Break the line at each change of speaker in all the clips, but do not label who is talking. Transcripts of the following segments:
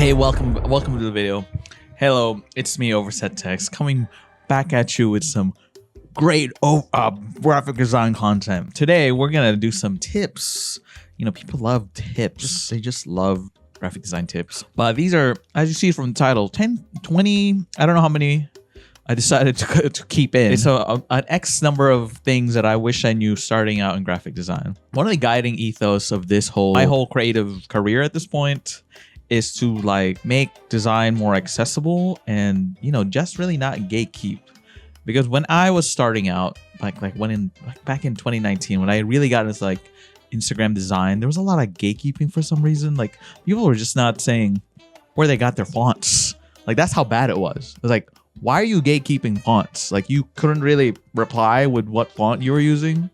Hey, welcome to the video. Hello, it's me, Overset Text, coming back at you with some great graphic design content. Today, we're gonna do some tips. You know, people love tips. They just love graphic design tips. But these are, as you see from the title, 10, 20, I don't know how many I decided to keep in. It's an X number of things that I wish I knew starting out in graphic design. One of the guiding ethos of my whole creative career at this point is to like make design more accessible and, you know, just really not gatekeep. Because when I was starting out, back in 2019, when I really got into like Instagram design, there was a lot of gatekeeping for some reason. Like people were just not saying where they got their fonts. Like that's how bad it was. It was like, why are you gatekeeping fonts? Like you couldn't really reply with what font you were using.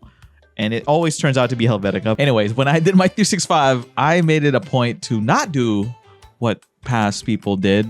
And it always turns out to be Helvetica. Anyways, when I did my 365, I made it a point to not do what past people did.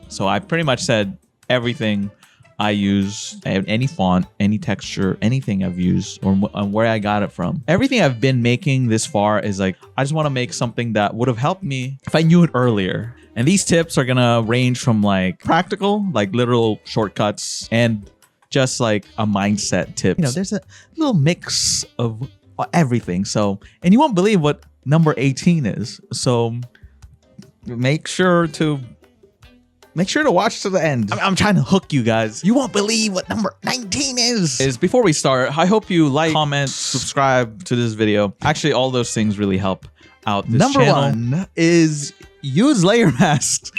So I pretty much said everything I use, any font, any texture, anything I've used, or where I got it from. Everything I've been making this far is like, I just want to make something that would have helped me if I knew it earlier. And these tips are gonna range from like practical, like literal shortcuts, and just like a mindset tip. You know, there's a little mix of everything. So, and you won't believe what number 18 is. So make sure to watch to the end. I'm trying to hook you guys. You won't believe what number 19 is. Before we start, I hope you like, comment, subscribe to this video. Actually, all those things really help out this channel. Number 1 is use layer masks.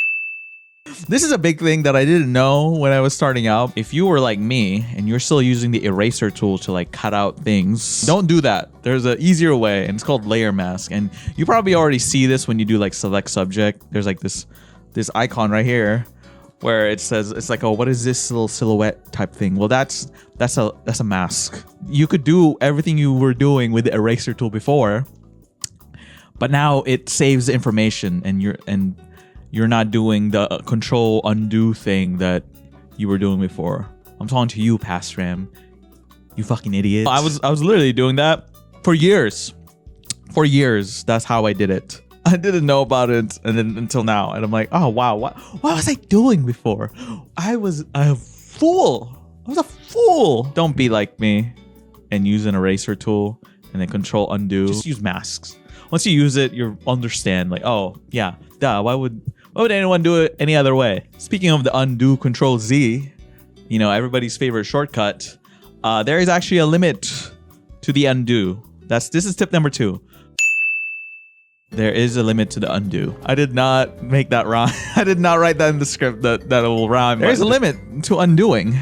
This is a big thing that I didn't know when I was starting out. If you were like me and you're still using the eraser tool to like cut out things, don't do that. There's an easier way, and it's called layer mask. And you probably already see this when you do like select subject. There's like this icon right here where it says, it's like, oh, what is this little silhouette type thing? Well, that's a mask. You could do everything you were doing with the eraser tool before, but now it saves the information, and you're not doing the control undo thing that you were doing before. I'm talking to you, Pastram. You fucking idiot. I was literally doing that for years. For years, that's how I did it. I didn't know about it until now, and I'm like, oh wow, what was I doing before? I was a fool. I was a fool. Don't be like me and use an eraser tool and then control undo. Just use masks. Once you use it, you understand like, oh yeah, duh. Why would anyone do it any other way? Speaking of the undo, control Z, you know, everybody's favorite shortcut. There is actually a limit to the undo. This is tip number 2. There is a limit to the undo. I did not make that rhyme. I did not write that in the script that it will rhyme. There is a limit to undoing.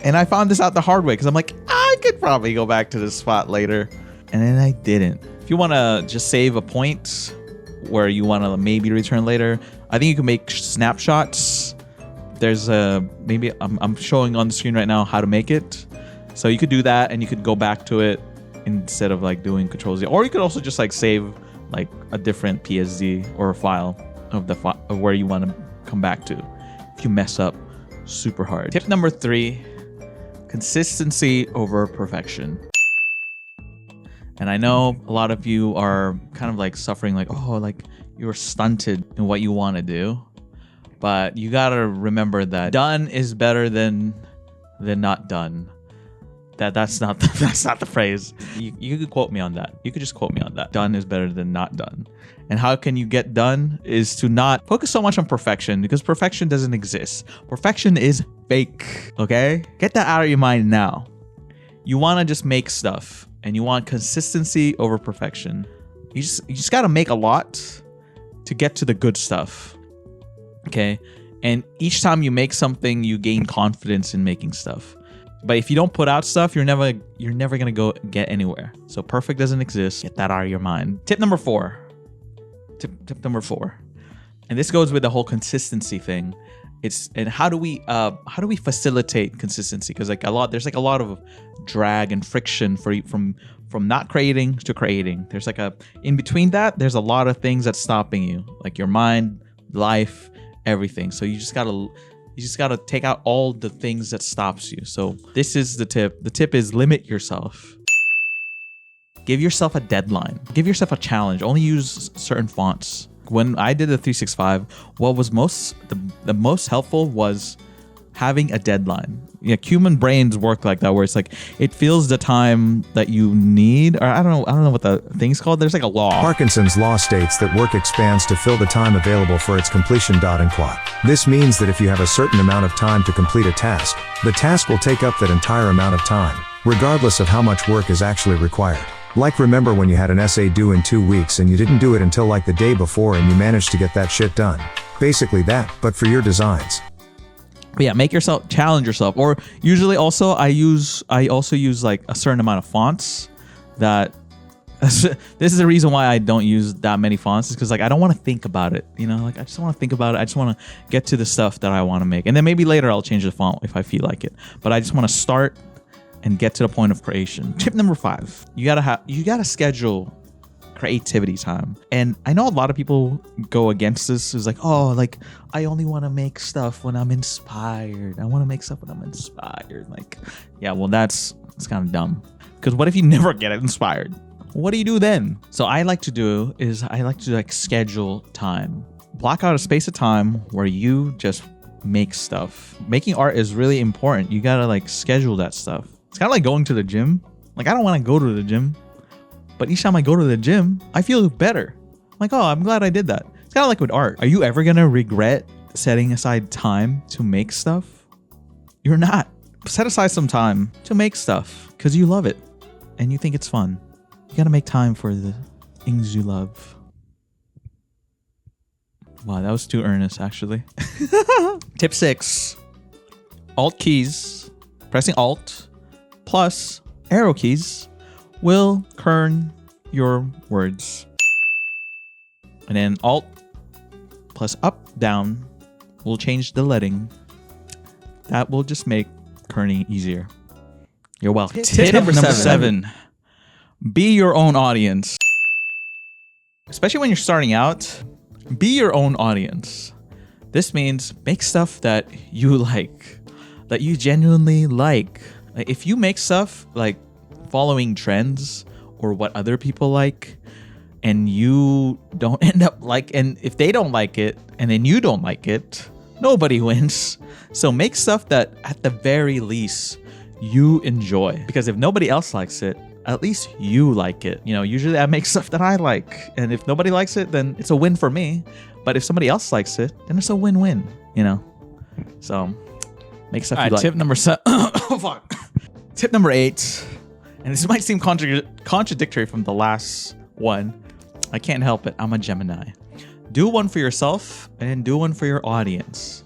And I found this out the hard way because I'm like, I could probably go back to this spot later. And then I didn't. If you want to just save a point where you want to maybe return later, I think you can make snapshots. There's maybe I'm showing on the screen right now how to make it. So you could do that, and you could go back to it instead of like doing Control Z. Or you could also just like save like a different PSD or a file of where you want to come back to if you mess up super hard. Tip number 3, consistency over perfection. And I know a lot of you are kind of like suffering like, oh, like you're stunted in what you want to do. But you got to remember that done is better than not done. That's not the phrase. You could quote me on that. You could just quote me on that. Done is better than not done. And how can you get done is to not focus so much on perfection, because perfection doesn't exist. Perfection is fake, okay? Get that out of your mind now. You want to just make stuff, and you want consistency over perfection. You just got to make a lot to get to the good stuff, okay? And each time you make something, you gain confidence in making stuff. But if you don't put out stuff, you're never gonna go get anywhere. So perfect doesn't exist. Get that out of your mind. Tip number 4. Tip number 4, and this goes with the whole consistency thing. And how do we facilitate consistency? Because like there's like a lot of drag and friction from not creating to creating. There's like in between that, there's a lot of things that's stopping you, like your mind, life, everything. So you just gotta take out all the things that stops you. So this is the tip. The tip is limit yourself. Give yourself a deadline. Give yourself a challenge. Only use certain fonts. When I did the 365, what was the most helpful was having a deadline. Yeah, human brains work like that, where it's like it feels the time that you need, or I don't know what the thing's called. There's like a law.
Parkinson's law states that work expands to fill the time available for its completion. This means that if you have a certain amount of time to complete a task, the task will take up that entire amount of time, regardless of how much work is actually required. Like, remember when you had an essay due in 2 weeks and you didn't do it until like the day before and you managed to get that shit done? Basically that, but for your designs.
But yeah, challenge yourself. Or usually also I also use like a certain amount of fonts that this is the reason why I don't use that many fonts, is because like I don't want to think about it. Like I just want to think about it. I just want to get to the stuff that I want to make. And then maybe later I'll change the font if I feel like it. But I just want to start and get to the point of creation. Tip number 5, you gotta schedule creativity time. And I know a lot of people go against this. It's like, oh, like I only want to make stuff when I'm inspired. I want to make stuff when I'm inspired. Like, yeah, well, it's kind of dumb. Because what if you never get inspired? What do you do then? So I like to like schedule time. Block out a space of time where you just make stuff. Making art is really important. You gotta like schedule that stuff. It's kind of like going to the gym. Like, I don't want to go to the gym, but each time I go to the gym, I feel better. I'm like, oh, I'm glad I did that. It's kind of like with art. Are you ever going to regret setting aside time to make stuff? You're not. Set aside some time to make stuff because you love it and you think it's fun. You got to make time for the things you love. Wow, that was too earnest, actually. Tip 6. Alt keys. Pressing Alt plus arrow keys will kern your words. And then Alt plus up, down will change the leading. That will just make kerning easier. You're welcome. Tip number 7. Be your own audience. Especially when you're starting out, be your own audience. This means make stuff that you like, that you genuinely like. Like, if you make stuff like following trends or what other people like, and you don't end up and if they don't like it and then you don't like it, nobody wins. So make stuff that at the very least you enjoy, because if nobody else likes it, at least you like it. Usually I make stuff that I like, and if nobody likes it, then it's a win for me. But if somebody else likes it, then it's a win-win. So make stuff you like. Tip number 7. Oh, fuck. Tip number 8, and this might seem contradictory from the last one. I can't help it. I'm a Gemini. Do one for yourself and then do one for your audience.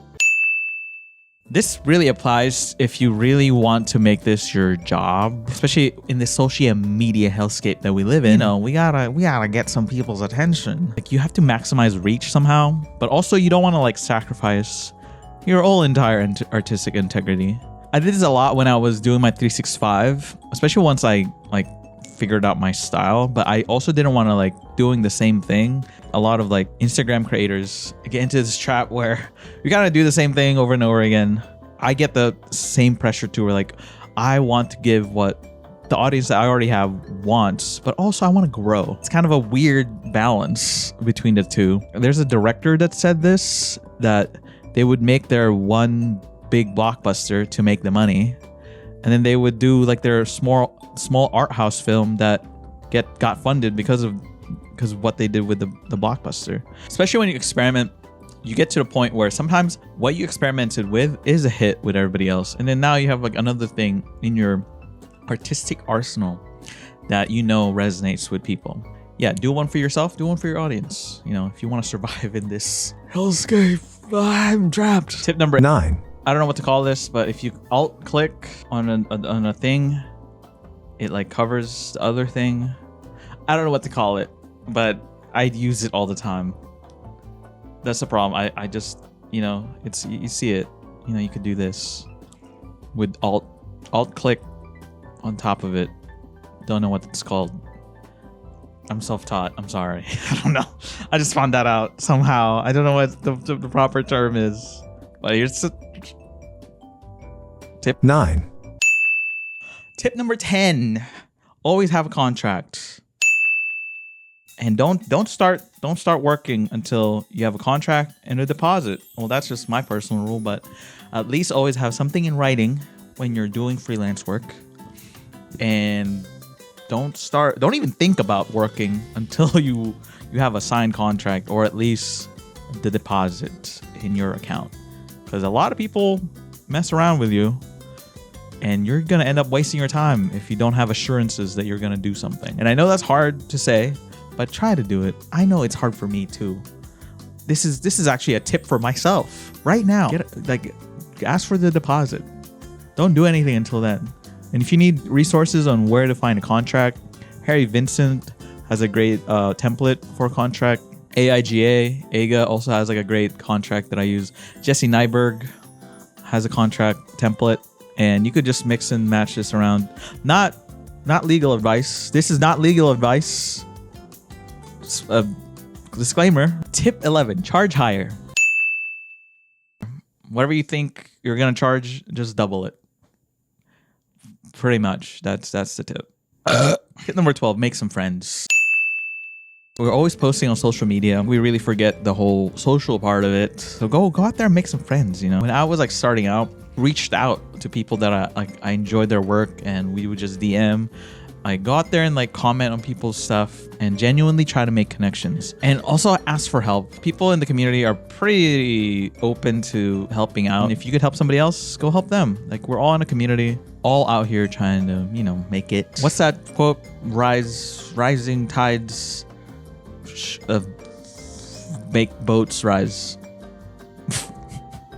This really applies if you really want to make this your job, especially in the social media hellscape that we live in. We gotta get some people's attention. Like, you have to maximize reach somehow, but also you don't want to sacrifice your whole entire artistic integrity. I did this a lot when I was doing my 365, especially once I figured out my style, but I also didn't want to doing the same thing. A lot of Instagram creators get into this trap where you gotta do the same thing over and over again. I get the same pressure too, where I want to give what the audience that I already have wants, but also I want to grow. It's kind of a weird balance between the two. There's a director that said this, that they would make their one big blockbuster to make the money, and then they would do their small art house film that got funded because of what they did with the blockbuster. Especially when you experiment, you get to the point where sometimes what you experimented with is a hit with everybody else, and then now you have another thing in your artistic arsenal that resonates with people. Yeah, do one for yourself, do one for your audience. If you want to survive in this hellscape, I'm trapped. Tip number
9.
I don't know what to call this, but if you alt click on a thing, it covers the other thing. I don't know what to call it, but I use it all the time. That's the problem. I just, it's, you see it, you could do this with alt click on top of it. Don't know what it's called. I'm self-taught. I'm sorry. I don't know. I just found that out somehow. I don't know what the proper term is, but here's tip
9.
Tip number 10. Always have a contract. And don't start working until you have a contract and a deposit. Well, that's just my personal rule, but at least always have something in writing when you're doing freelance work. And don't even think about working until you have a signed contract or at least the deposit in your account. Because a lot of people mess around with you and you're going to end up wasting your time if you don't have assurances that you're going to do something. And I know that's hard to say, but try to do it. I know it's hard for me too. This is actually a tip for myself right now. Ask for the deposit. Don't do anything until then. And if you need resources on where to find a contract, Harry Vincent has a great template for a contract. AIGA also has like a great contract that I use. Jesse Nyberg has a contract template, and you could just mix and match this around. Not legal advice. This is not legal advice. Disclaimer. Tip 11, charge higher. Whatever you think you're going to charge, just double it. Pretty much. That's the tip. Tip number 12, make some friends. We're always posting on social media. We really forget the whole social part of it. So go out there and make some friends, you know. When I was like starting out, reached out to people that I enjoyed their work, and we would just DM. I go out there and like comment on people's stuff and genuinely try to make connections, and also ask for help. People in the community are pretty open to helping out. And if you could help somebody else, go help them. Like, we're all in a community, all out here trying to, you know, make it. What's that quote? Rising tides make boats rise.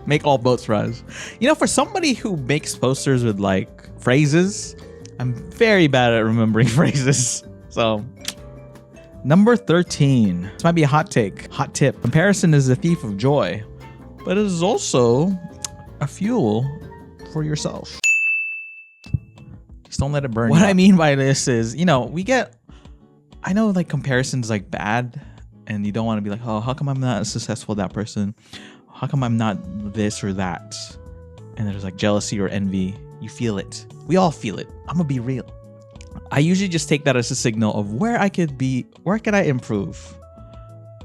Make all boats rise. You know, for somebody who makes posters with like phrases, I'm very bad at remembering phrases. So, number 13. This might be a hot take, hot tip. Comparison is the thief of joy, but it is also a fuel for yourself. Just don't let it burn. What I mean by this is, you know, I know like comparison's like bad, and you don't want to be like, oh, how come I'm not as successful as that person? How come I'm not this or that? And there's like jealousy or envy. You feel it. We all feel it. I'm gonna be real. I usually just take that as a signal of where I could be, where can I improve?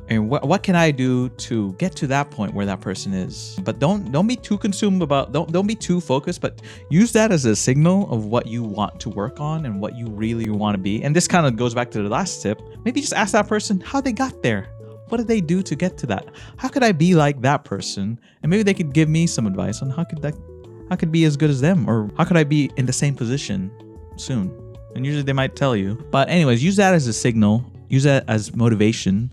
And what can I do to get to that point where that person is? But don't be too consumed about, don't be too focused, but use that as a signal of what you want to work on and what you really want to be. And this kind of goes back to the last tip. Maybe just ask that person how they got there. What did they do to get to that? How could I be like that person? And maybe they could give me some advice on how could be as good as them, or how could I be in the same position soon? And usually they might tell you. But anyways, use that as a signal. Use that as motivation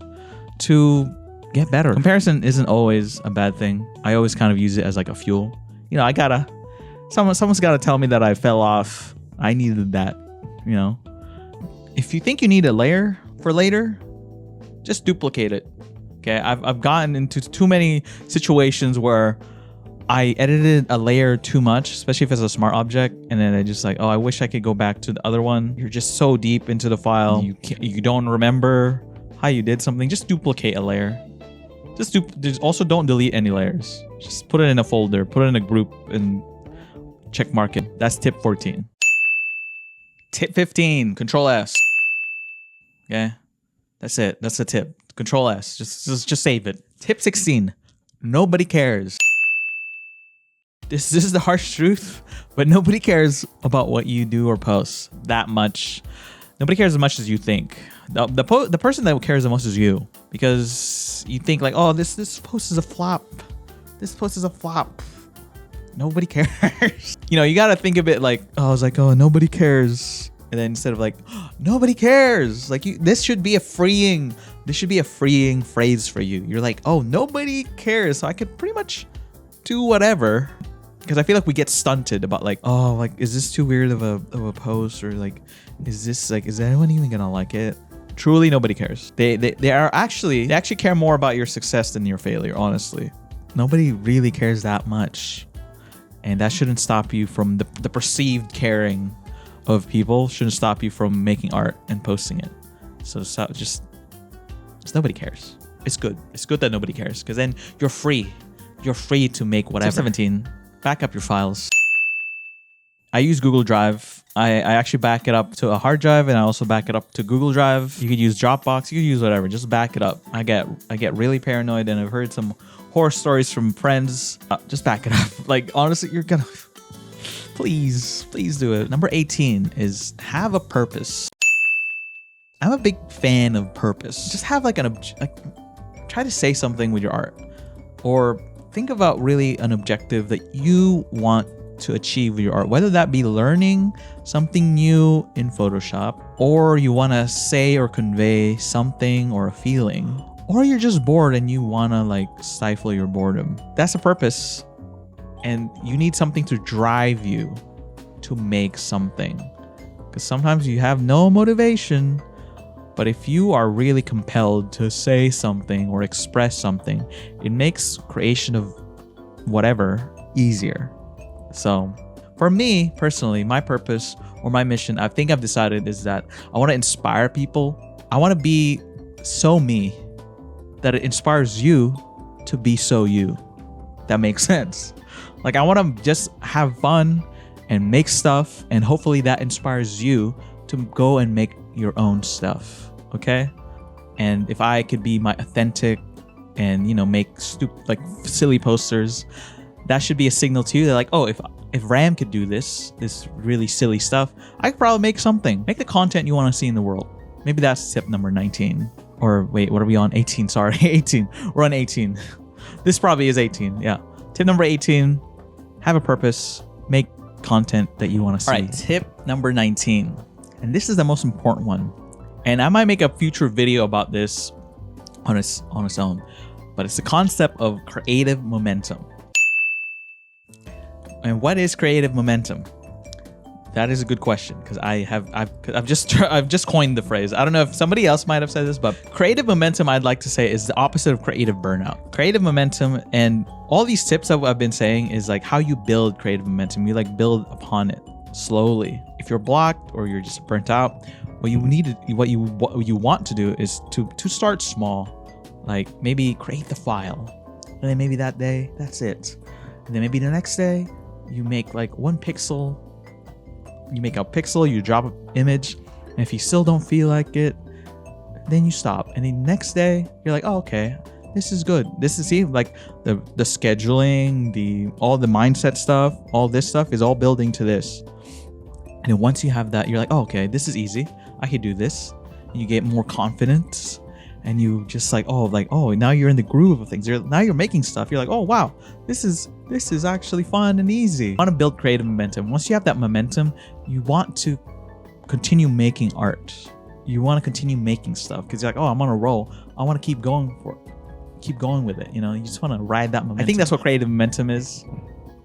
to get better. Comparison isn't always a bad thing. I always kind of use it as like a fuel. You know, someone's got to tell me that I fell off. I needed that, you know. If you think you need a layer for later, just duplicate it. Okay, I've gotten into too many situations where I edited a layer too much, especially if it's a smart object, and then I just like, oh, I wish I could go back to the other one. You're just so deep into the file, you don't remember how you did something. Just duplicate a layer. Just also don't delete any layers. Just put it in a folder, put it in a group, and check mark it. That's tip 14. Tip 15, Control S. Okay, that's it. That's the tip. Control S. Just save it. Tip 16, nobody cares. This is the harsh truth, but nobody cares about what you do or post that much. Nobody cares as much as you think. The person that cares the most is you, because you think like, oh, this post is a flop. This post is a flop. Nobody cares. You know, you got to think of it like, oh, I was like, oh, nobody cares. And then instead of like, oh, nobody cares. Like this should be a freeing phrase for you. You're like, oh, nobody cares. So I could pretty much do whatever. Because I feel like we get stunted about like, oh, like, is this too weird of a post, or like, is anyone even gonna like it? Truly, nobody cares. They actually care more about your success than your failure. Honestly, nobody really cares that much, and that shouldn't stop you from the perceived caring of people. Shouldn't stop you from making art and posting it. So just nobody cares. It's good. It's good that nobody cares, because then you're free. You're free to make whatever. Tip 17. Back up your files. I use Google Drive. I actually back it up to a hard drive, and I also back it up to Google Drive. You could use Dropbox. You could use whatever. Just back it up. I get really paranoid, and I've heard some horror stories from friends. Just back it up. Like, honestly, you're gonna... Please do it. Number 18 is have a purpose. I'm a big fan of purpose. Just have like try to say something with your art, or think about really an objective that you want to achieve with your art, whether that be learning something new in Photoshop, or you want to say or convey something or a feeling, or you're just bored and you want to like stifle your boredom. That's a purpose, and you need something to drive you to make something, because sometimes you have no motivation. But if you are really compelled to say something or express something, it makes creation of whatever easier. So for me personally, my purpose or my mission, I think I've decided, is that I want to inspire people. I want to be so me that it inspires you to be so you. That makes sense. Like, I want to just have fun and make stuff, and hopefully that inspires you to go and make your own stuff. Okay? And if I could be my authentic and, you know, make like silly posters, that should be a signal to you that like, oh, if Ram could do this really silly stuff, I could probably make something. Make the content you want to see in the world. Maybe that's tip number 19. Or wait, what are we on? 18, sorry. 18. We're on 18. This probably is 18. Yeah. Tip number 18, have a purpose. Make content that you want to see. All right, tip number 19. And this is the most important one. And I might make a future video about this on its own. But it's the concept of creative momentum. And what is creative momentum? That is a good question, because I've just coined the phrase. I don't know if somebody else might have said this, but creative momentum, I'd like to say, is the opposite of creative burnout. Creative momentum, and all these tips that I've been saying, is like how you build creative momentum. You like build upon it slowly. If you're blocked or you're just burnt out, what you want to do is to start small. Like maybe create the file, and then maybe that day that's it, and then maybe the next day you make like one pixel. You make a pixel, you drop an image, and if you still don't feel like it, then you stop. And the next day, you're like, oh, okay, this is good. This is, see, like the scheduling, all the mindset stuff, all this stuff is all building to this. And then once you have that, you're like, oh, okay, this is easy. I can do this. And you get more confidence, and you just like, oh, now you're in the groove of things. Now you're making stuff. You're like, oh, wow, this is actually fun and easy. You want to build creative momentum. Once you have that momentum, you want to continue making art. You want to continue making stuff because you're like, oh, I'm on a roll. I want to keep going with it. You know, you just want to ride that momentum. I think that's what creative momentum is.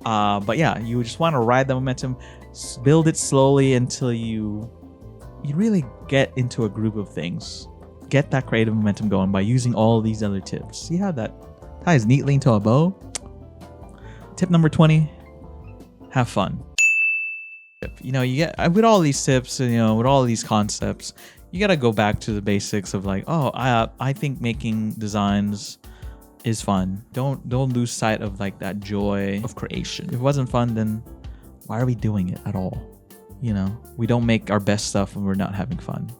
But yeah, you just want to ride the momentum, build it slowly until you really get into a groove of things. Get that creative momentum going by using all these other tips. See how that ties neatly into a bow? Tip number 20, have fun. You know, you get with all these tips, and you know, with all these concepts, you got to go back to the basics of like, oh, I think making designs is fun. Don't lose sight of like that joy of creation. If it wasn't fun, then why are we doing it at all? You know, we don't make our best stuff when we're not having fun.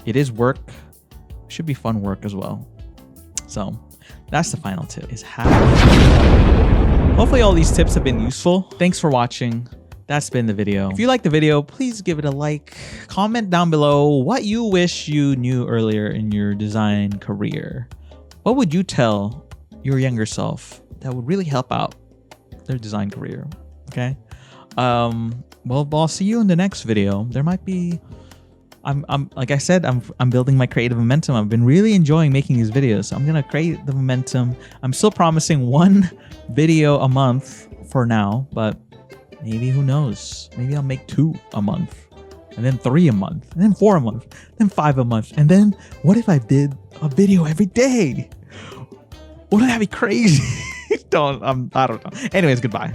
It is work. It should be fun work as well. So that's the final tip, is have fun. Hopefully all these tips have been useful. Thanks for watching. That's been the video. If you like the video, please give it a like. Comment down below what you wish you knew earlier in your design career. What would you tell your younger self that would really help out their design career? Okay. Well, I'll see you in the next video. There might be, I'm like I said, I'm building my creative momentum. I've been really enjoying making these videos. So I'm gonna create the momentum. I'm still promising 1 video a month for now, but maybe, who knows? Maybe I'll make 2 a month, and then 3 a month, and then 4 a month, then 5 a month, and then what if I did a video every day? Wouldn't that be crazy? I don't know. Anyways, goodbye.